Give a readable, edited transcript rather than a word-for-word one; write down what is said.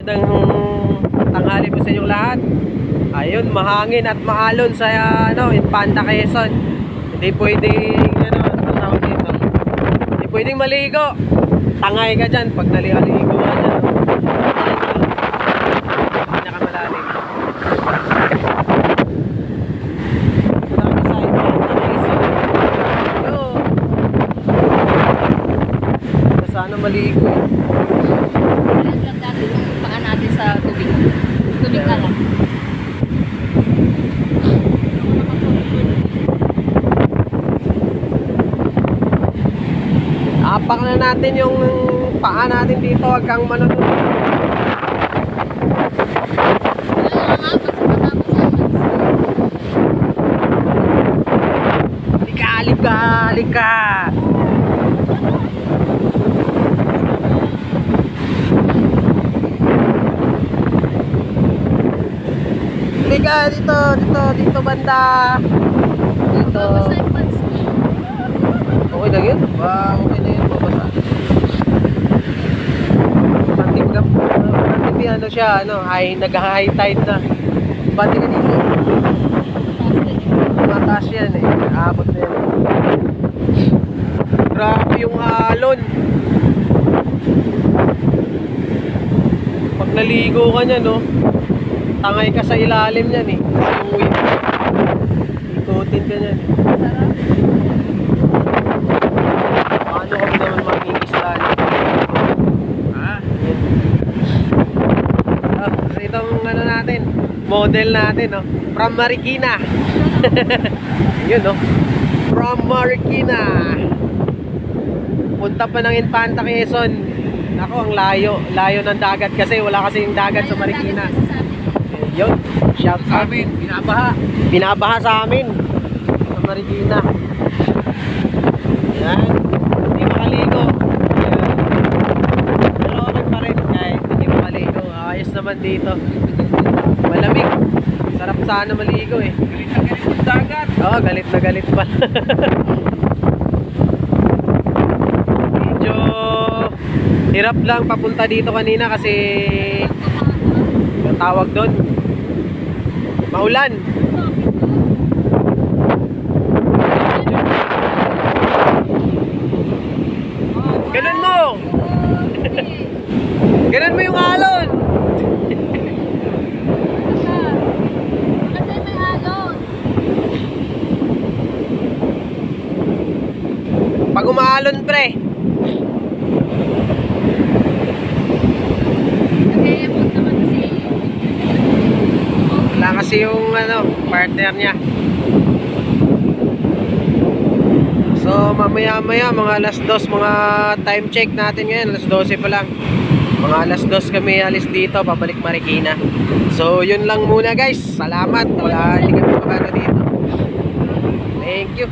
Magandang tanghali po sa inyong lahat. Ayun, mahangin at maalon sa Infanta Quezon. Hindi pwedeng ang tawag dito. Hindi pwedeng maligo. Tangay ka dyan pag naligo ka dyan. Pinakamalalim. Sana maligo eh. Lang dati yung paa natin sa tubig. Tubig na lang. Apak na natin yung paa natin dito. Huwag kang manunod. Halika, halika, halika. Halika, dito banda. Dito. Okay lang yun? Okay na yun, babasa. Manting siya, nag-high tide na. Bati ka dito. Mataas yan eh. Abot na yan. Grabe yung alon. Pag naligo ka niya, tangay ka sa ilalim niyan eh. Kasi uwi mo. Ikutin ka niyan eh. Paano kami naman mangingislan? So itong natin, model natin, from Marikina. Yun, from Marikina. Punta pa ng Infanta Quezon. Ako, ang layo ng dagat kasi wala kasing dagat sa Marikina. Yun, shout sa amin, binabaha sa amin sa Marikina. Yan, hindi makaligo. Pero okay pa rin kahit hindi makaligo. Ayos naman dito, malamig, sarap sana maligo eh. Galit na galit yung dagat. Oo, galit na galit pa. Medyo hirap lang papunta dito kanina kasi yung tawag doon, maulan. Ganun mo. Ganun mo yung alon. Kasi may alon. Pag umaalon pre, Nag-e-effort naman kasi. wala kasi yung partner niya. So mamaya mga alas 2, mga time check natin ngayon, alas 12 pa lang. Mga alas 2 kami alis dito, pabalik Marikina. So yun lang muna guys, salamat. Hindi kami makano dito. Thank you.